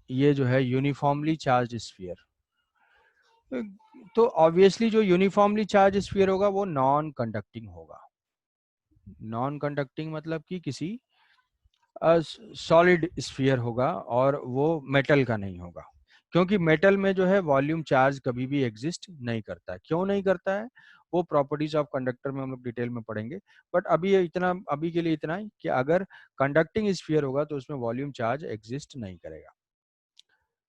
ये जो है यूनिफॉर्मली चार्ज स्फीयर, तो ऑब्वियसली जो यूनिफॉर्मली चार्ज स्फीयर होगा वो नॉन कंडक्टिंग होगा। नॉन कंडक्टिंग मतलब कि किसी सॉलिड स्फीयर होगा और वो मेटल का नहीं होगा, क्योंकि मेटल में जो है वॉल्यूम चार्ज कभी भी एग्जिस्ट नहीं करता है। क्यों नहीं करता है, वो प्रॉपर्टीज ऑफ कंडक्टर में हम लोग डिटेल में पढ़ेंगे। बट अभी ये इतना, अभी के लिए इतना ही कि अगर कंडक्टिंग स्फीयर होगा तो उसमें वॉल्यूम चार्ज एग्जिस्ट नहीं करेगा।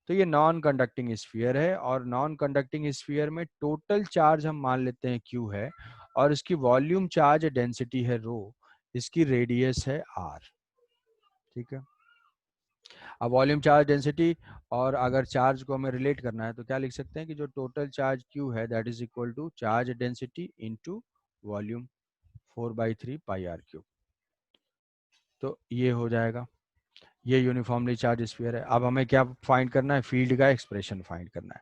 तो ये नॉन कंडक्टिंग स्फीयर है, और नॉन कंडक्टिंग स्फीयर में टोटल चार्ज हम मान लेते हैं Q है, और इसकी वॉल्यूम चार्ज डेंसिटी है रो, इसकी रेडियस है R। ठीक है, अब वॉल्यूम चार्ज डेंसिटी, और अगर चार्ज को हमें रिलेट करना है तो क्या लिख सकते हैं कि जो टोटल चार्ज Q है that is equal to charge density into volume 4/3 pi R cube. तो ये हो जाएगा, ये यूनिफॉर्मली चार्ज स्फीयर है। अब हमें क्या फाइंड करना है, फील्ड का एक्सप्रेशन फाइंड करना है।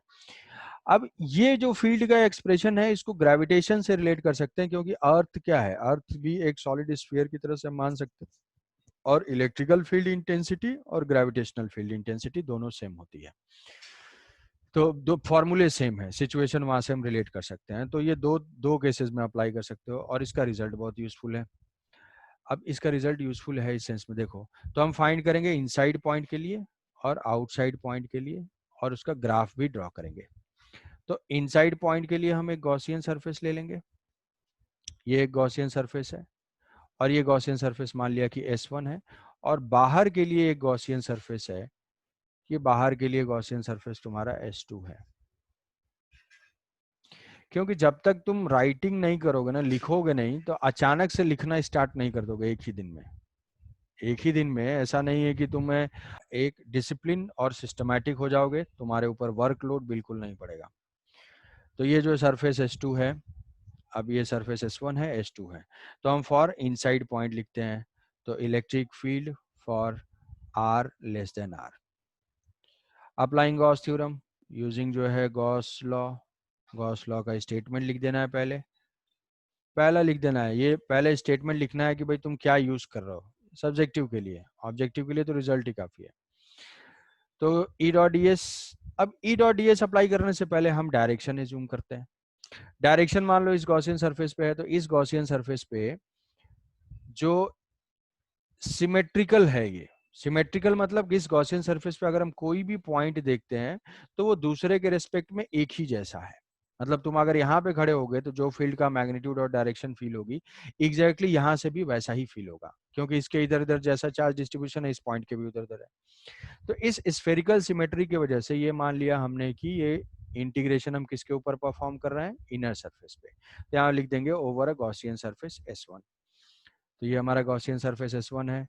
अब ये जो फील्ड का एक्सप्रेशन है इसको ग्रेविटेशन से रिलेट कर सकते हैं, क्योंकि अर्थ क्या है, अर्थ भी एक सॉलिड स्फीयर की तरह से हम मान सकते हैं, और इलेक्ट्रिकल फील्ड इंटेंसिटी और ग्रेविटेशनल फील्ड इंटेंसिटी दोनों सेम होती है। तो दो फॉर्मूले सेम है, सिचुएशन वहां से हम रिलेट कर सकते हैं। तो ये दो दो केसेस में अप्लाई कर सकते हो, और इसका रिजल्ट बहुत यूजफुल है। अब इसका रिजल्ट यूजफुल है इस सेंस में, देखो तो हम फाइंड करेंगे इनसाइड पॉइंट के लिए और आउटसाइड पॉइंट के लिए, और उसका ग्राफ भी ड्रॉ करेंगे। तो इनसाइड पॉइंट के लिए हम एक गॉसियन सरफेस ले लेंगे, ये एक गॉसियन सरफेस है, और ये गॉसियन सरफेस मान लिया कि S1 है। और बाहर के लिए एक गॉसियन सरफेस है, ये बाहर के लिए गॉसियन सरफेस तुम्हारा S2 है। क्योंकि जब तक तुम राइटिंग नहीं करोगे ना, लिखोगे नहीं, तो अचानक से लिखना स्टार्ट नहीं कर दोगे एक ही दिन में। एक ही दिन में ऐसा नहीं है कि तुम्हें एक डिसिप्लिन और सिस्टमैटिक हो जाओगे, तुम्हारे ऊपर वर्कलोड बिल्कुल नहीं पड़ेगा। तो ये जो सरफेस S2 है, अब ये सरफेस S1 है, S2 है, तो हम फॉर इनसाइड पॉइंट लिखते हैं। तो electric field for R less than R, applying Gauss theorem using जो है गॉस लॉ, गॉस लॉ का स्टेटमेंट लिख देना है। पहले पहला लिख देना है, ये पहले स्टेटमेंट लिखना है कि भाई तुम क्या यूज कर रहे हो। सब्जेक्टिव के लिए, ऑब्जेक्टिव के लिए तो रिजल्ट ही काफी है। तो ई डॉट डी एस, अब ई डॉट डी एस अप्लाई करने से पहले हम डायरेक्शन एज्यूम करते हैं। डायरेक्शन मान लो इस गॉसियन सरफेस पे है, तो इस गॉसियन सरफेस पे जो सिमेट्रिकल है, ये सिमेट्रिकल मतलब कि इस गॉसियन सरफेस पे अगर हम कोई भी पॉइंट देखते हैं तो वो दूसरे के रेस्पेक्ट में एक ही जैसा है। मतलब तुम अगर यहाँ पे खड़े होगे तो जो फील्ड का मैग्नीट्यूड और डायरेक्शन फील होगी, एग्जैक्टली यहाँ से भी वैसा ही फील होगा, क्योंकि इसके इधर इधर जैसा चार्ज डिस्ट्रीब्यूशन है इस पॉइंट के भी उधर उधर है। तो इस स्फेरिकल सिमेट्री की वजह से ये मान लिया हमने कि ये इंटीग्रेशन हम किसके ऊपर परफॉर्म कर रहे हैं, इनर सरफेस पे। तो यहाँ लिख देंगे over a Gaussian surface S1। तो ये हमारा गॉसियन सरफेस S1 है,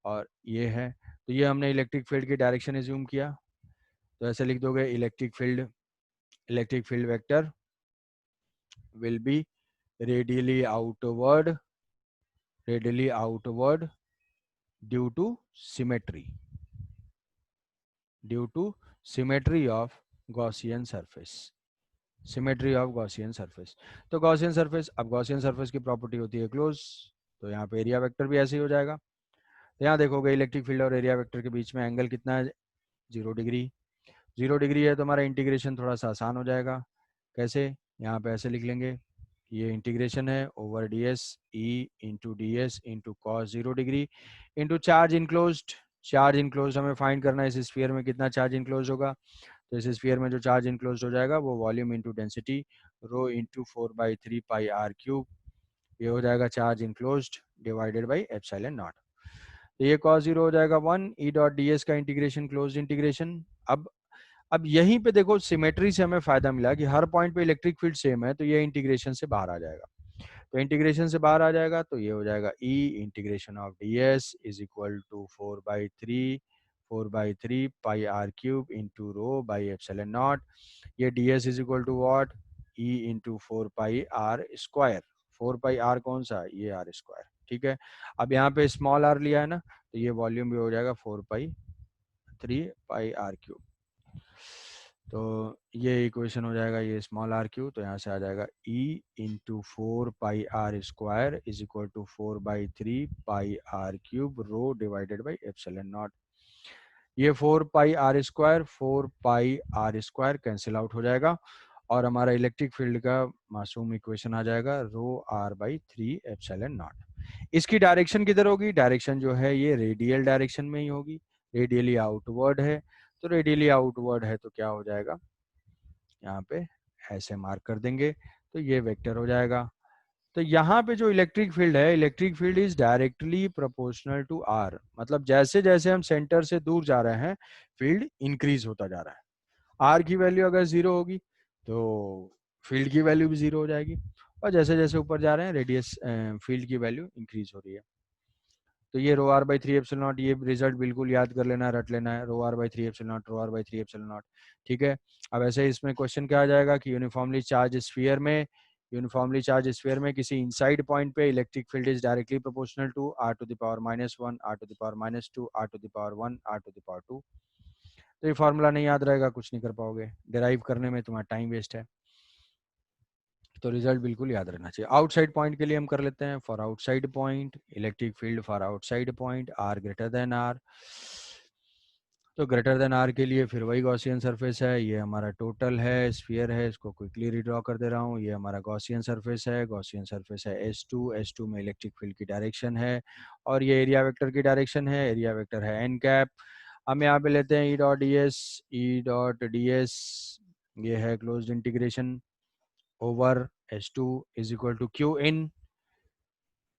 और ये है। तो ये हमने इलेक्ट्रिक फील्ड की डायरेक्शन एज्यूम किया, तो ऐसे लिख दोगे electric field vector will be radially outward, radially outward due to symmetry, due to symmetry of Gaussian surface, symmetry of Gaussian surface. तो गॉसियन सरफेस, अब गॉसियन सरफेस की प्रॉपर्टी होती है क्लोज, तो यहाँ पे एरिया वेक्टर भी ऐसे ही हो जाएगा। तो यहाँ देखोगे इलेक्ट्रिक फील्ड और एरिया वेक्टर के बीच में एंगल कितना है, 0 डिग्री। 0 डिग्री है तो हमारा इंटीग्रेशन थोड़ा सा आसान हो जाएगा। कैसे, यहाँ पे ऐसे लिख लेंगे, ये इंटीग्रेशन है over D S E into D S into cos 0 degree into charge enclosed. Charge enclosed हमें फाइंड करना है, इस स्फीयर में कितना चार्ज इनक्लोज होगा। तो इस स्फीयर में जो चार्ज इनक्लोज हो जाएगा वो volume into density rho into 4/3 pi R cube, ये हो जाएगा charge enclosed divided by epsilon naught. तो ये cos 0 हो जाएगा 1, ई डॉट डी एस का इंटीग्रेशन क्लोज इंटीग्रेशन। अब यहीं पे देखो सिमेट्री से हमें फायदा मिला कि हर पॉइंट पे इलेक्ट्रिक फील्ड सेम है, तो ये इंटीग्रेशन से बाहर आ जाएगा। तो इंटीग्रेशन से बाहर आ जाएगा तो ये हो जाएगा E integration of D S is equal to 4/3 pi R cube into rho by epsilon naught. ये D S is equal to what, E into 4 pi R square. 4 pi R कौन सा, ये आर स्क्वायर। ठीक है, अब यहाँ पे small are लिया है ना, तो ये वॉल्यूम भी हो जाएगा 4/3 पाई आर क्यूब। तो ये इक्वेशन हो जाएगा, ये स्मॉल आर क्यू, तो यहाँ से आ जाएगा E into 4 pi R square is equal to 4/3 pi R cube rho divided by epsilon naught. ये 4πr² कैंसिल आउट हो जाएगा और हमारा इलेक्ट्रिक फील्ड का मासूम इक्वेशन आ जाएगा ρr/3 एप्सिलॉन नॉट। इसकी डायरेक्शन किधर होगी? डायरेक्शन जो है ये रेडियल डायरेक्शन में ही होगी, रेडियली आउटवर्ड है, तो रेडियली आउटवर्ड है तो क्या हो जाएगा, यहाँ पे ऐसे मार्क कर देंगे तो ये वेक्टर हो जाएगा। तो यहाँ पे जो इलेक्ट्रिक फील्ड है, electric field is directly proportional to R, मतलब जैसे जैसे हम सेंटर से दूर जा रहे हैं फील्ड इंक्रीज होता जा रहा है। आर की वैल्यू अगर 0 होगी तो फील्ड की वैल्यू भी 0 हो जाएगी, और जैसे जैसे ऊपर जा रहे हैं रेडियस फील्ड की वैल्यू इंक्रीज हो रही है। तो ये ρr/3 एप्सिलॉन नॉट, ये रिजल्ट बिल्कुल याद कर लेना है, रट लेना है, ρr/3 epsilon not, ρr/3 epsilon not. ठीक है। अब ऐसे इसमें क्वेश्चन क्या आ जाएगा कि यूनिफॉर्मली चार्ज स्फीयर में किसी इनसाइड पॉइंट पे electric field is directly proportional to r⁻⁻1, r⁻², r⁻1, r⁻2। तो ये फॉर्मूला नहीं याद रहेगा, कुछ नहीं कर पाओगे, डिराइव करने में तुम्हारा टाइम वेस्ट है। तो रिजल्ट बिल्कुल याद रहना चाहिए। आउटसाइड पॉइंट के लिए हम कर लेते हैं, for outside point electric field for outside point R greater than R. तो ग्रेटर देन आर के लिए फिर वही गॉसियन सरफेस है, ये हमारा टोटल है, स्फीयर है, इसको क्विकली रिड्रॉ कर दे रहा हूँ। ये हमारा गॉसियन सरफेस है, गॉसियन सरफेस है S2 में इलेक्ट्रिक फील्ड की डायरेक्शन है, और ये एरिया वेक्टर की डायरेक्शन है, एरिया वेक्टर है एन कैप। हम यहाँ पे लेते हैं E.ds ये है closed integration over S2 is equal to Q in.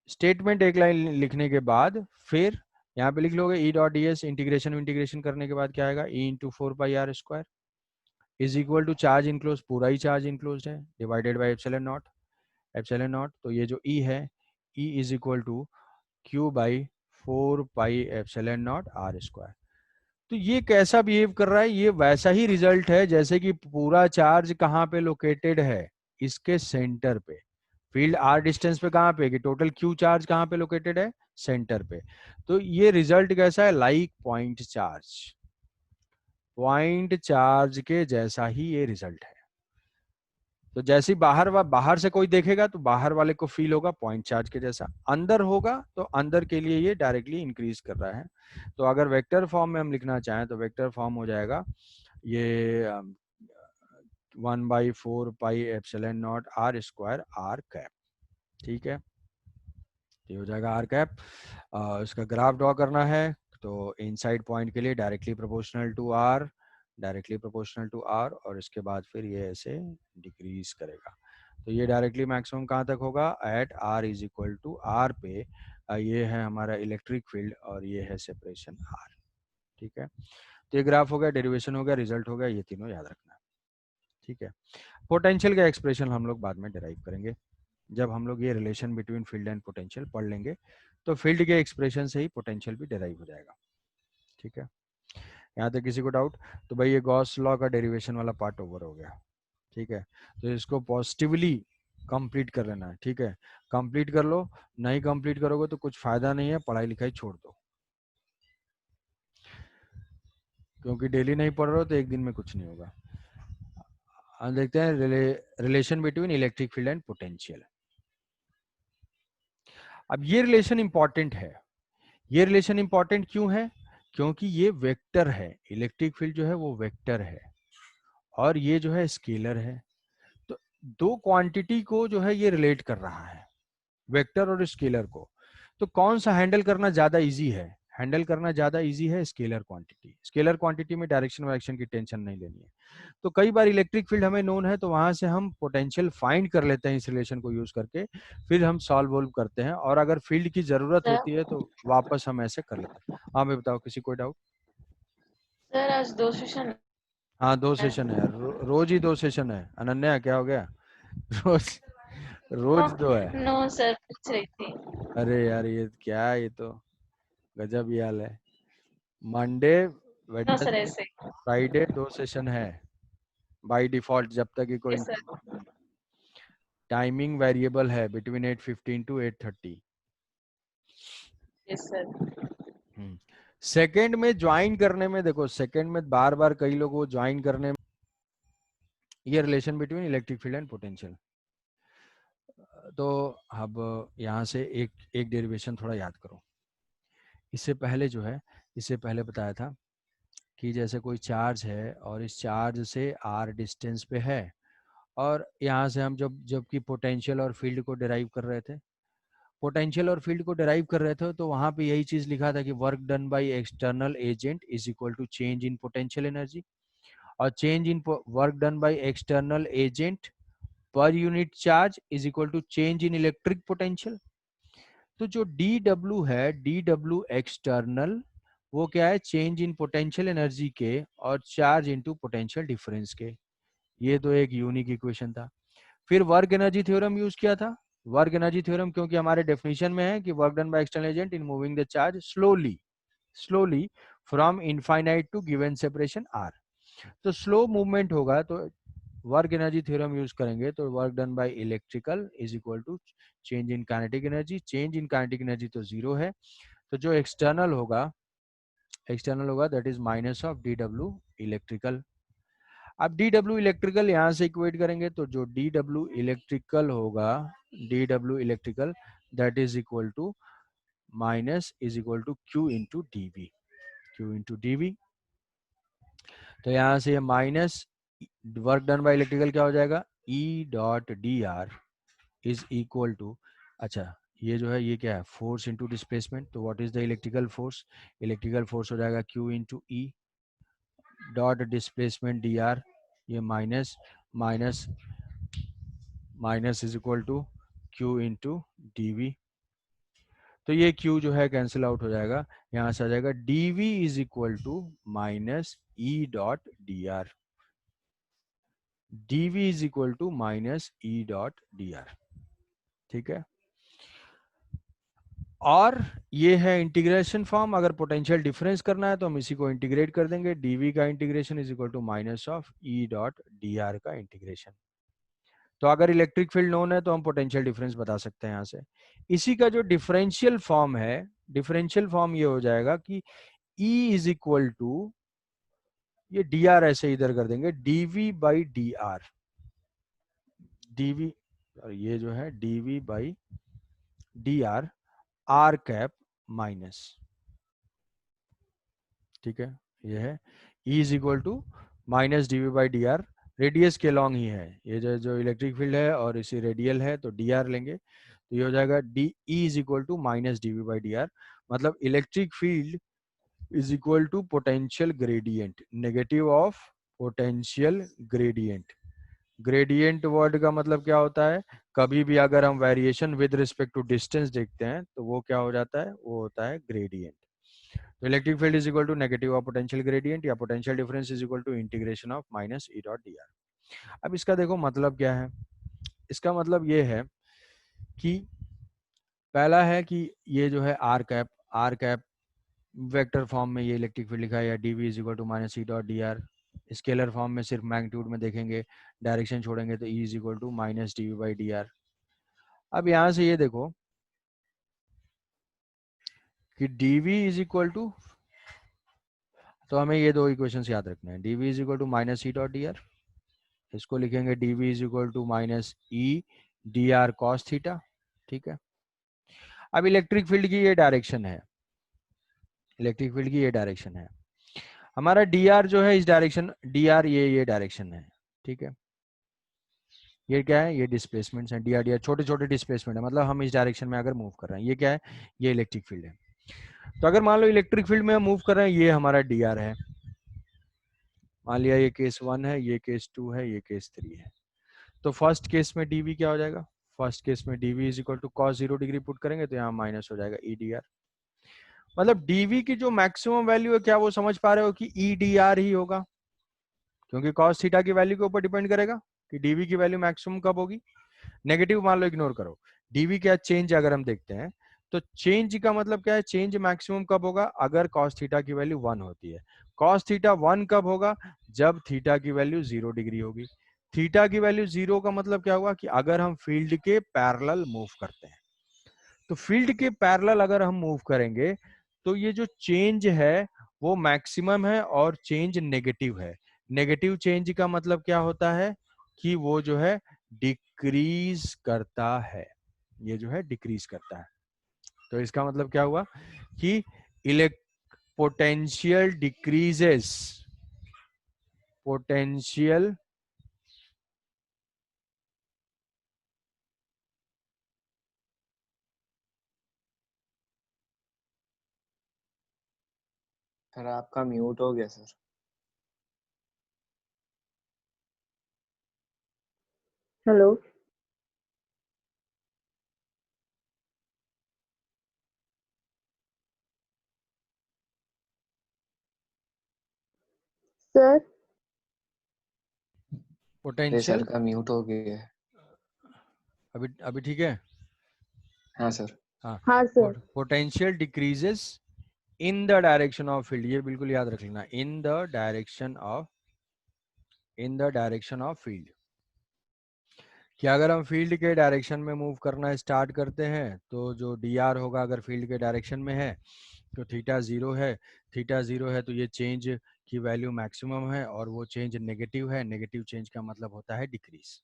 Statement एक लाइन लिखने के बाद फिर यहाँ पे लिख लोगे E.ds, इंटीग्रेशन करने के बाद क्या आएगा, E × 4πr² is equal to charge enclose, पूरा ही चार्ज इनक्लोज है, डिवाइडेड बाई एप्सिलॉन नॉट। तो ये जो E है, E is equal to Q/4πε0r²। तो ये कैसा बिहेव कर रहा है, ये वैसा ही रिजल्ट है जैसे कि पूरा चार्ज कहाँ पे लोकेटेड है, इसके सेंटर पे। फील्ड आर डिस्टेंस पे कहाँ पे, कि टोटल क्यू चार्ज कहाँ पे लोकेटेड है, सेंटर पे। तो ये रिजल्ट कैसा है, लाइक पॉइंट चार्ज के जैसा ही ये रिजल्ट है। तो जैसे ही बाहर से कोई देखेगा तो बाहर वाले को फील होगा पॉइंट चार्ज के जैसा, अंदर होगा तो अंदर के लिए ये डायरेक्टली इंक्रीज कर रहा है। तो अगर वेक्टर फॉर्म में हम लिखना चाहें तो वेक्टर फॉर्म हो जाएगा ये 1/4πε0r²r कैप। ठीक है, ये हो जाएगा आर कैप। इसका ग्राफ ड्रॉ करना है तो इनसाइड पॉइंट के लिए डायरेक्टली प्रोपोर्शनल टू आर, और इसके बाद फिर ये ऐसे डिक्रीज करेगा। तो ये डायरेक्टली मैक्सिमम कहाँ तक होगा, at R is equal to R पे। ये है हमारा इलेक्ट्रिक फील्ड और ये है सेपरेशन आर। ठीक है, तो ये ग्राफ हो गया, डेरिवेशन हो गया, रिजल्ट हो गया, ये तीनों याद रखना है। ठीक है, पोटेंशियल का एक्सप्रेशन हम लोग बाद में डिराइव करेंगे, जब हम लोग ये relation between field and potential पढ़ लेंगे तो फील्ड के एक्सप्रेशन से ही पोटेंशियल भी डिराइव हो जाएगा। ठीक है, यहाँ तक किसी को डाउट? तो भाई ये गॉस लॉ का डेरिवेशन वाला पार्ट ओवर हो गया। ठीक है, तो इसको पॉजिटिवली कंप्लीट कर लेना है। ठीक है, कंप्लीट कर लो, नहीं कंप्लीट करोगे तो कुछ फायदा नहीं है, पढ़ाई लिखाई छोड़ दो, क्योंकि डेली नहीं पढ़ रहे हो तो एक दिन में कुछ नहीं होगा। हम देखते हैं relation between electric field and potential. अब ये रिलेशन इंपॉर्टेंट है। ये रिलेशन इंपॉर्टेंट क्यों है, क्योंकि ये वेक्टर है, इलेक्ट्रिक फील्ड जो है वो वेक्टर है और ये जो है स्केलर है। तो दो क्वांटिटी को जो है ये रिलेट कर रहा है, वेक्टर और स्केलर को। तो कौन सा हैंडल करना ज्यादा इजी है, हैंडल करना ज्यादा इजी है स्केलर क्वांटिटी। स्केलर क्वांटिटी में डायरेक्शन वायरेक्शन की टेंशन नहीं लेनी है। तो कई बार इलेक्ट्रिक फील्ड हमें नोन है तो वहां से हम पोटेंशियल फाइंड कर लेते हैं इस रिलेशन को यूज करके, फिर हम सॉल्व वोल्व करते हैं, और अगर फील्ड की जरूरत होती है तो वापस हम ऐसे कर लेते हैं। हाँ मैं बताओ, किसी कोई डाउट? सर आज 2 सेशन हाँ 2 है। सेशन है यार, रोज ही 2 सेशन है। अनन्या क्या हो गया? रोज रोज 2 है। नो सर, पूछ रही थी। अरे यार ये क्या है, ये तो गजब ही हाल है। मंडे, नो सर, वेडनेसडे, ऐसे। फ्राइडे 2 सेशन है बाय डिफॉल्ट, जब तक कि कोई यस सर। टाइमिंग वेरिएबल है between 8:15 to 8:30। Yes sir. Second में ज्वाइन करने में, देखो सेकंड में बार बार कई लोगों को ज्वाइन करने में, ये relation between electric field and potential. तो अब यहाँ से एक एक डेरिवेशन थोड़ा याद करो। इससे पहले जो है, इससे पहले बताया था कि जैसे कोई चार्ज है और इस चार्ज से r डिस्टेंस पे है, और यहाँ से हम जबकि पोटेंशियल और फील्ड को डिराइव कर रहे थे, पोटेंशियल और फील्ड को डिराइव कर रहे थे, तो वहां पे यही चीज लिखा था कि work done by external agent is equal to change in potential energy, और change in work done by external agent per unit charge is equal to change in electric potential. तो जो डी डब्ल्यू है, D W external, वो क्या है, change in potential energy के और charge into potential difference के। ये तो एक यूनिक इक्वेशन था। फिर वर्क एनर्जी थ्योरम यूज किया था। वर्क एनर्जी थ्योरम क्योंकि हमारे डेफिनेशन में है कि work done by external agent in moving the charge slowly from infinite to given separation R. तो स्लो मूवमेंट होगा तो वर्क एनर्जी थ्योरम यूज करेंगे, तो work done by electrical is equal to change in kinetic energy. Change in kinetic energy तो zero है, तो जो external होगा that is minus of D W electrical. अब डी डब्ल्यू इलेक्ट्रिकल यहाँ से इक्वेट करेंगे, तो जो डी डब्ल्यू इलेक्ट्रिकल होगा, D W electrical that is equal to minus is equal to Q into D V, Q into D V. तो यहाँ से ये minus work done by electrical क्या हो जाएगा, E dot D R is equal to, अच्छा ये जो है ये क्या है, फोर्स इंटू डिस्प्लेसमेंट। तो what is the electrical force, electrical force हो जाएगा Q into E dot displacement D R, ये minus minus minus is equal to Q into D V. तो ये q जो है कैंसिल आउट हो जाएगा, यहाँ से आ जाएगा dv is equal to minus E dot D R, dv is equal to minus E dot D R. ठीक है, और ये है इंटीग्रेशन फॉर्म। अगर पोटेंशियल डिफरेंस करना है तो हम इसी को इंटीग्रेट कर देंगे, dv का integration is equal to minus of E dot D R का इंटीग्रेशन। तो अगर इलेक्ट्रिक फील्ड नोन है तो हम पोटेंशियल डिफरेंस बता सकते हैं यहाँ से। इसी का जो डिफरेंशियल फॉर्म है, डिफरेंशियल फॉर्म ये हो जाएगा कि E इज इक्वल टू, ये डी आर ऐसे इधर कर देंगे, dv by D R, dv, और ये जो है dv by D R R cap minus. ठीक है, ये है E is equal to minus dv by D R, radius के लॉन्ग ही है ये जो इलेक्ट्रिक फील्ड है, और इसी रेडियल है तो dr लेंगे, तो ये हो जाएगा D E is equal to minus dv by D R. मतलब electric field is equal to potential gradient, negative of potential gradient. Gradient word का मतलब क्या होता है, कभी भी अगर हम variation with respect to distance देखते हैं तो वो क्या हो जाता है, वो होता है ग्रेडियंट। तो electric field is equal to negative of potential gradient, या potential difference is equal to integration of minus E dot D R. अब इसका देखो मतलब क्या है, इसका मतलब ये है कि पहला है कि ये जो है आर कैप वेक्टर फॉर्म में ये इलेक्ट्रिक फील्ड लिखा है, या dv is equal to minus E dot D R. Scalar form में सिर्फ मैग्नीट्यूड में देखेंगे, डायरेक्शन छोड़ेंगे तो e is equal to minus D V by D R. अब यहाँ से ये देखो कि dv इज इक्वल टू, तो हमें ये दो इक्वेशंस याद रखने हैं, dv is equal to minus E dot D R, इसको लिखेंगे dv is equal to minus E D R cos theta. ठीक है, अब इलेक्ट्रिक फील्ड की ये डायरेक्शन है, इलेक्ट्रिक फील्ड की ये डायरेक्शन है, हमारा dr जो है इस डायरेक्शन, dr ये डायरेक्शन है। ठीक है, ये क्या है, ये डिस्प्लेसमेंट है, dr छोटे छोटे डिस्प्लेसमेंट है, मतलब हम इस डायरेक्शन में अगर मूव कर रहे हैं, ये क्या है, ये इलेक्ट्रिक फील्ड है। तो अगर मान लो इलेक्ट्रिक फील्ड में हम मूव कर रहे हैं, ये हमारा dr है, मान लिया ये केस 1 है, ये केस 2 है, ये केस 3 है। तो फर्स्ट केस में dv क्या हो जाएगा, फर्स्ट केस में dv is equal to cos 0 degree put करेंगे तो यहाँ माइनस हो जाएगा ई डी आर। मतलब dv की जो मैक्सिमम वैल्यू है, क्या वो समझ पा रहे हो कि ई डी आर ही होगा, क्योंकि cos थीटा की वैल्यू के ऊपर डिपेंड करेगा कि dv की वैल्यू मैक्सिमम कब होगी। नेगेटिव मान लो इग्नोर करो, dv क्या चेंज अगर हम देखते हैं तो चेंज का मतलब क्या है, चेंज मैक्सिमम कब होगा, अगर cos थीटा की वैल्यू 1 होती है। cos थीटा 1 कब होगा, जब थीटा की वैल्यू 0 डिग्री होगी। थीटा की वैल्यू 0 का मतलब क्या हुआ कि अगर हम फील्ड के पैरेलल मूव करते हैं, तो फील्ड के पैरेलल अगर हम मूव करेंगे तो ये जो चेंज है वो मैक्सिमम है और चेंज नेगेटिव है। नेगेटिव चेंज का मतलब क्या होता है कि वो जो है डिक्रीज करता है, ये जो है डिक्रीज करता है। तो इसका मतलब क्या हुआ कि potential decreases, potential सर आपका म्यूट हो गया सर। Hello sir. अरे पोटेंशियल, सर का म्यूट हो गया है। अभी अभी ठीक है? हाँ सर। हाँ, हाँ sir. Potential decreases in the direction of field, ये बिल्कुल याद रख लेना, इन the direction of, in the direction of field. कि अगर हम फील्ड के डायरेक्शन में मूव करना स्टार्ट करते हैं तो जो डी आर होगा, अगर फील्ड के डायरेक्शन में है तो थीटा जीरो है, थीटा जीरो है तो ये चेंज की वैल्यू मैक्सिमम है, और वो चेंज नेगेटिव है, नेगेटिव चेंज का मतलब होता है डिक्रीज।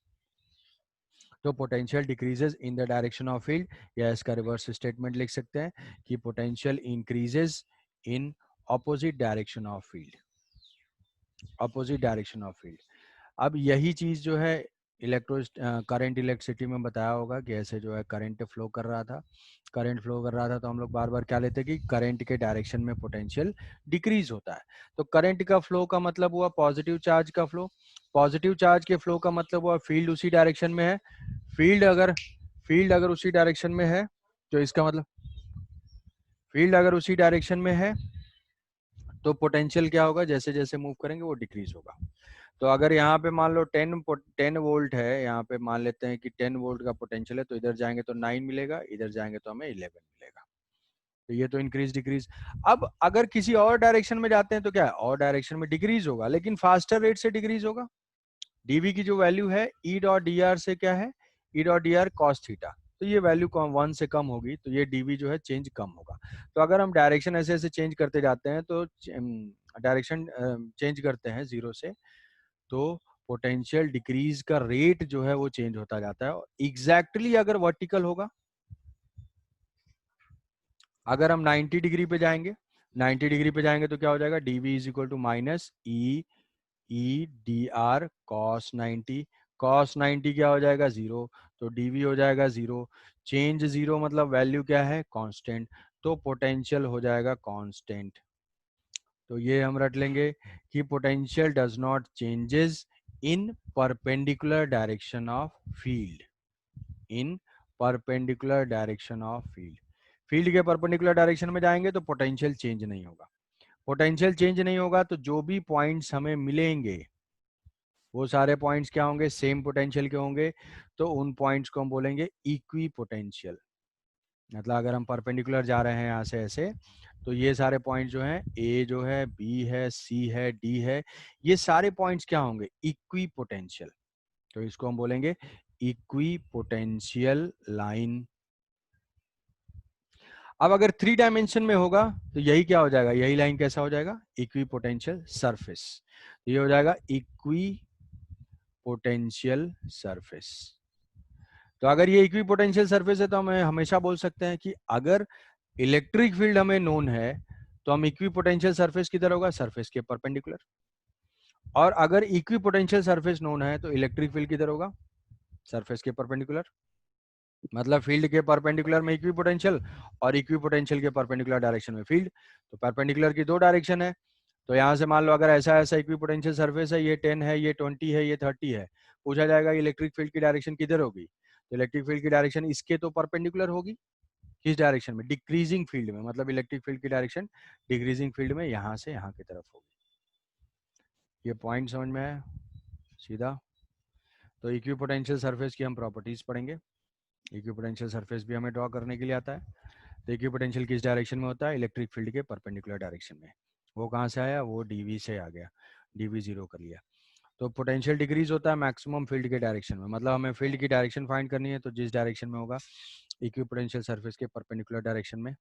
तो potential decreases in the direction of field, या इसका रिवर्स स्टेटमेंट लिख सकते हैं कि potential increases in opposite direction of field, opposite direction of field. अब यही चीज जो है इलेक्ट्रो करंट इलेक्ट्रिसिटी में बताया होगा कि ऐसे जो है करंट फ्लो कर रहा था, करंट फ्लो कर रहा था, तो हम लोग बार बार क्या लेते हैं कि करंट के डायरेक्शन में पोटेंशियल डिक्रीज होता है। तो करंट का फ्लो का मतलब हुआ पॉजिटिव चार्ज का फ्लो, पॉजिटिव चार्ज के फ्लो का मतलब हुआ फील्ड उसी डायरेक्शन में है, फील्ड अगर उसी डायरेक्शन में है तो इसका मतलब फील्ड अगर उसी डायरेक्शन में है तो पोटेंशियल क्या होगा, जैसे जैसे मूव करेंगे वो डिक्रीज होगा। तो अगर यहाँ पे मान लो 10 वोल्ट है, यहाँ पे मान लेते हैं कि 10 वोल्ट का पोटेंशियल है, तो इधर जाएंगे तो 9 मिलेगा, इधर जाएंगे तो हमें 11 मिलेगा। तो ये तो इंक्रीज डिक्रीज। अब अगर किसी और डायरेक्शन में जाते हैं तो क्या है, और डायरेक्शन में डिक्रीज होगा, लेकिन फास्टर रेट से डिक्रीज होगा। डीवी की जो वैल्यू है ई डॉट डी आर से क्या है, ई dot D R cos theta, तो ये वैल्यू 1 से कम होगी, तो ये डीवी जो है चेंज कम होगा। तो अगर हम डायरेक्शन ऐसे ऐसे चेंज करते जाते हैं तो डायरेक्शन चेंज करते हैं जीरो से, तो पोटेंशियल डिक्रीज का रेट जो है वो चेंज होता जाता है। एग्जैक्टली अगर वर्टिकल होगा, अगर हम 90 डिग्री पे जाएंगे, 90 डिग्री पे जाएंगे तो क्या हो जाएगा, dv is equal to minus E D R cos 90, cos 90 क्या हो जाएगा, जीरो, तो dv हो जाएगा जीरो, चेंज जीरो मतलब वैल्यू क्या है, कांस्टेंट, तो पोटेंशियल हो जाएगा कांस्टेंट। तो ये हम रट लेंगे कि potential does not changes in perpendicular direction of field, in perpendicular direction of field. Field के परपेंडिकुलर डायरेक्शन में जाएंगे तो पोटेंशियल चेंज नहीं होगा, पोटेंशियल चेंज नहीं होगा तो जो भी पॉइंट्स हमें मिलेंगे वो सारे पॉइंट्स क्या होंगे, सेम पोटेंशियल के होंगे, तो उन पॉइंट्स को हम बोलेंगे इक्वी पोटेंशियल। मतलब अगर हम परपेंडिकुलर जा रहे हैं यहाँ से ऐसे, तो ये सारे पॉइंट जो हैं, ए जो है, बी है, सी है, डी है, ये सारे पॉइंट्स क्या होंगे, इक्वी पोटेंशियल। तो इसको हम बोलेंगे इक्वी पोटेंशियल लाइन। अब अगर 3 डायमेंशन में होगा तो यही क्या हो जाएगा, यही लाइन कैसा हो जाएगा, इक्वी पोटेंशियल सरफेस। ये हो जाएगा इक्वी पोटेंशियल सरफेस। तो अगर ये इक्वी पोटेंशियल सरफेस है तो हम हमेशा बोल सकते हैं कि अगर इलेक्ट्रिक फील्ड हमें नोन है तो हम इक्वी पोटेंशियल सरफेस किधर होगा, सरफेस के परपेंडिकुलर। और अगर इक्वी पोटेंशियल सरफेस नोन है तो इलेक्ट्रिक फील्ड किधर होगा, सरफेस के परपेंडिकुलर। मतलब फील्ड के परपेंडिकुलर में इक्वी पोटेंशियल और इक्वी पोटेंशियल के परपेंडिकुलर डायरेक्शन में फील्ड। तो परपेंडिकुलर की 2 डायरेक्शन है, तो यहाँ से मान लो अगर ऐसा ऐसा इक्वी पोटेंशियल सरफेस है, ये 10 है, ये 20 है, ये 30 है, पूछा जाएगा इलेक्ट्रिक फील्ड की डायरेक्शन किधर होगी, तो इलेक्ट्रिक फील्ड की डायरेक्शन इसके तो परपेंडिकुलर होगी, किस डायरेक्शन में, डिक्रीजिंग फील्ड में, मतलब इलेक्ट्रिक फील्ड की डायरेक्शन डिक्रीजिंग फील्ड में यहाँ से यहाँ की तरफ होगी। ये पॉइंट समझ में है सीधा। तो इक्वी पोटेंशियल सरफेस की हम प्रॉपर्टीज पढ़ेंगे। इक्वी पोटेंशियल सरफेस भी हमें ड्रॉ करने के लिए आता है। तो इक्वी पोटेंशियल किस डायरेक्शन में होता है, इलेक्ट्रिक फील्ड के परपेंडिकुलर डायरेक्शन में। वो कहाँ से आया, वो डीवी से आ गया, डीवी जीरो कर लिया। तो पोटेंशियल डिक्रीज होता है मैक्सिमम फील्ड के डायरेक्शन में, मतलब हमें फील्ड की डायरेक्शन फाइंड करनी है, तो जिस डायरेक्शन में होगा इक्वी पोटेंशियल सरफेस के परपेंडिकुलर डायरेक्शन में।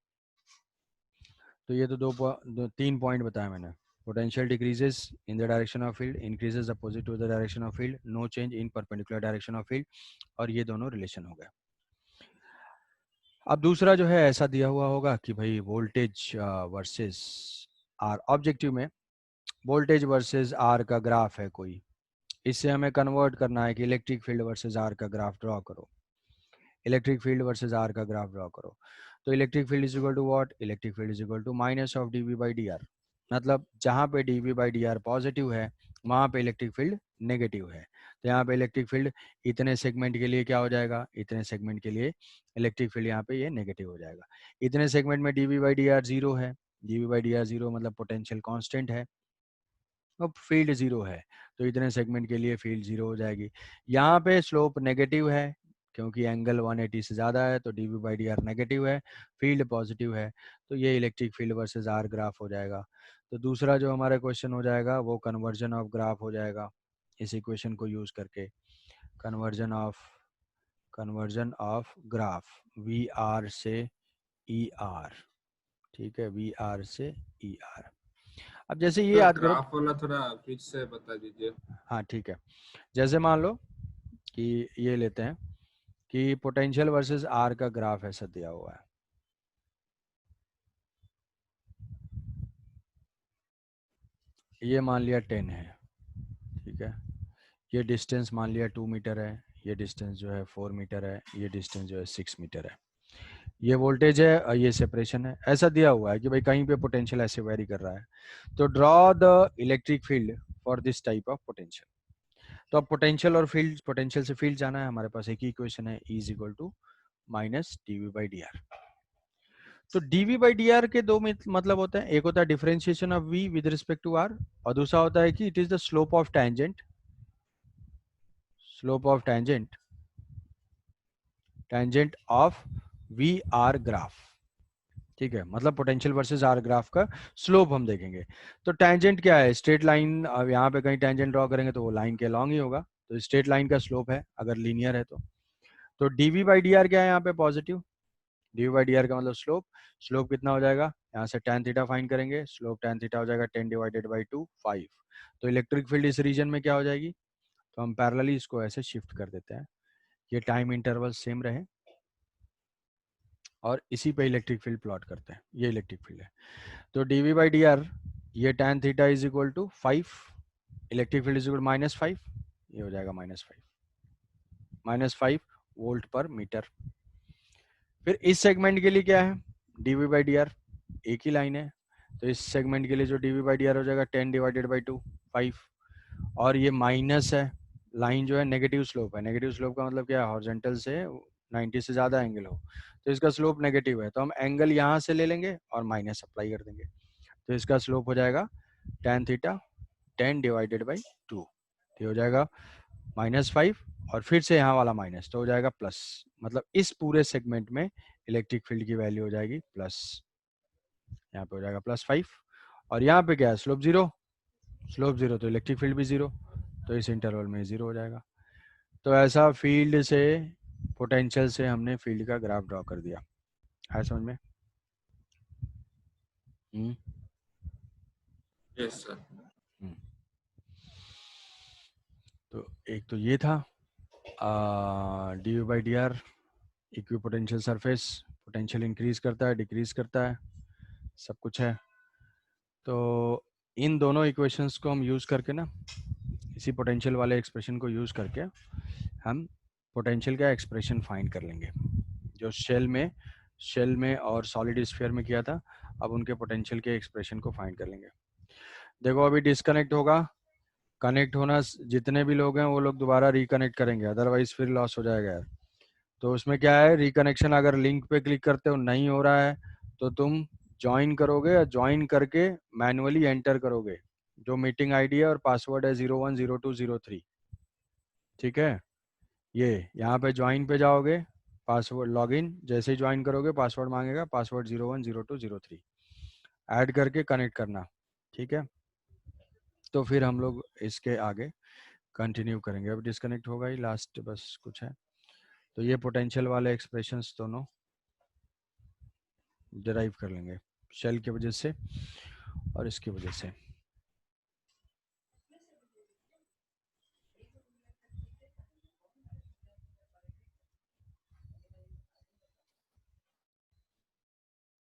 तो ये तो 3 पॉइंट बताया मैंने। Potential decreases in the direction of field, increases opposite to the direction of field, no change in perpendicular direction of field, और ये दोनों रिलेशन हो गए। अब दूसरा जो है ऐसा दिया हुआ होगा कि भाई वोल्टेज वर्सेस आर, ऑब्जेक्टिव में वोल्टेज वर्सेस आर का ग्राफ है कोई, इससे हमें कन्वर्ट करना है कि इलेक्ट्रिक फील्ड वर्सेस आर का ग्राफ ड्रॉ करो, इलेक्ट्रिक फील्ड वर्सेस आर का ग्राफ ड्रॉ करो। तो electric field is equal to what, electric field is equal to minus of D V by D R, मतलब जहाँ पे D V by D R positive है वहाँ पे इलेक्ट्रिक फील्ड नेगेटिव है। तो यहाँ पे इलेक्ट्रिक फील्ड इतने सेगमेंट के लिए क्या हो जाएगा, इतने सेगमेंट के लिए इलेक्ट्रिक फील्ड यहाँ पे ये नेगेटिव हो जाएगा। इतने सेगमेंट में D V by D R zero है, D V by D R zero मतलब पोटेंशियल कॉन्स्टेंट है, अब फील्ड जीरो है, तो इतने सेगमेंट के लिए फील्ड जीरो हो जाएगी। यहाँ पे स्लोप नेगेटिव है क्योंकि एंगल 180 से ज़्यादा है, तो D V by D R negative है, फील्ड पॉजिटिव है, तो ये electric field versus R graph हो जाएगा। तो दूसरा जो हमारा क्वेश्चन हो जाएगा वो कन्वर्जन ऑफ ग्राफ हो जाएगा, इस इक्वेशन को यूज़ करके conversion of graph V R से ई आर, ठीक है, वी आर से ई आर। अब जैसे ये याद करो, ग्राफ वाला थोड़ा फिर से बता दीजिए। हाँ ठीक है, जैसे मान लो कि ये लेते हैं कि पोटेंशियल वर्सेस आर का ग्राफ ऐसा दिया हुआ है, ये मान लिया 10 है, ठीक है, ये डिस्टेंस मान लिया 2 मीटर है, ये डिस्टेंस जो है 4 मीटर है, ये डिस्टेंस जो है 6 मीटर है, ये वोल्टेज है और ये सेपरेशन है, ऐसा दिया हुआ है कि भाई कहीं पे पोटेंशियल ऐसे वेरी कर रहा है। तो draw the electric field for this type of potential. तो अब पोटेंशियल और फील्ड, पोटेंशियल से फील्ड जाना है, हमारे पास एक ही इक्वेशन है, E is equal to minus D V by D R. तो dv बाई डी आर के दो मतलब होते हैं, एक होता है differentiation of v with respect to r और दूसरा होता है कि it is the slope of tangent, slope of tangent of V R graph, ठीक है, मतलब पोटेंशियल वर्सेस आर ग्राफ का स्लोप हम देखेंगे। तो टेंजेंट क्या है, स्ट्रेट लाइन, अब यहाँ पे कहीं टेंजेंट ड्रॉ करेंगे तो वो लाइन के अलॉन्ग ही होगा, तो स्ट्रेट लाइन का स्लोप है अगर लीनियर है तो dv बाई डी आर क्या है यहाँ पे positive, D by D R का मतलब स्लोप, स्लोप कितना हो जाएगा, यहाँ से tan थीटा फाइंड करेंगे, स्लोप tan थीटा हो जाएगा 10 डिवाइडेड बाई 2 5। तो इलेक्ट्रिक फील्ड इस रीजन में क्या हो जाएगी, तो हम पैरेलली इसको ऐसे शिफ्ट कर देते हैं, ये टाइम इंटरवल सेम रहे और इसी पे इलेक्ट्रिक फील्ड प्लॉट करते हैं, ये इलेक्ट्रिक फील्ड है। तो D V by D R, ये tan theta is equal to 5, electric field is equal -5, ये हो जाएगा -5 वोल्ट पर मीटर। फिर इस सेगमेंट के लिए क्या है, dv बाई डी आर एक ही लाइन है, तो इस सेगमेंट के लिए जो dv बाई डी आर हो जाएगा 10 डिवाइडेड बाई 2 5, और ये माइनस है, लाइन जो है नेगेटिव स्लोप है, नेगेटिव स्लोप का मतलब क्या है, हॉरिजॉन्टल से 90 से ज़्यादा एंगल हो, तो इसका स्लोप नेगेटिव है, तो हम एंगल यहाँ से ले लेंगे और माइनस अप्लाई कर देंगे, तो इसका स्लोप हो जाएगा tan थीटा 10 डिवाइडेड बाई 2, ये हो जाएगा -5 और फिर से यहाँ वाला माइनस, तो हो जाएगा प्लस, मतलब इस पूरे सेगमेंट में इलेक्ट्रिक फील्ड की वैल्यू हो जाएगी प्लस, यहाँ पे हो जाएगा +5 और यहाँ पे क्या है, स्लोप जीरो, तो इलेक्ट्रिक फील्ड भी जीरो, तो इस इंटरवल में जीरो हो जाएगा। तो ऐसा फील्ड से, पोटेंशियल से हमने फील्ड का ग्राफ ड्रॉ कर दिया, है समझ में? Yes sir. तो एक तो ये था D V by D R, equipotential surface, potential increase करता है डिक्रीज करता है, सब कुछ है। तो इन दोनों इक्वेशंस को हम यूज़ करके ना, इसी पोटेंशियल वाले एक्सप्रेशन को यूज़ करके हम पोटेंशियल का एक्सप्रेशन फाइंड कर लेंगे, जो शेल में और सॉलिड स्फीयर में किया था, अब उनके पोटेंशियल के एक्सप्रेशन को फाइंड कर लेंगे। देखो अभी डिस्कनेक्ट होगा, कनेक्ट होना, जितने भी लोग हैं वो लोग दोबारा रिकनेक्ट करेंगे, अदरवाइज फिर लॉस हो जाएगा यार। तो उसमें क्या है, रिकनेक्शन अगर लिंक पे क्लिक करते हो नहीं हो रहा है तो तुम ज्वाइन करोगे, या ज्वाइन करके मैनुअली एंटर करोगे, जो मीटिंग आईडी है और पासवर्ड है 010203, ठीक है। ये यहाँ पे ज्वाइन पे जाओगे, पासवर्ड लॉगिन, जैसे ही ज्वाइन करोगे पासवर्ड मांगेगा, पासवर्ड 010203 ऐड करके कनेक्ट करना, ठीक है। तो फिर हम लोग इसके आगे कंटिन्यू करेंगे, अब डिस्कनेक्ट होगा ही, लास्ट बस कुछ है। तो ये पोटेंशियल वाले एक्सप्रेशंस दोनों डिराइव कर लेंगे, शेल की वजह से और इसकी वजह से।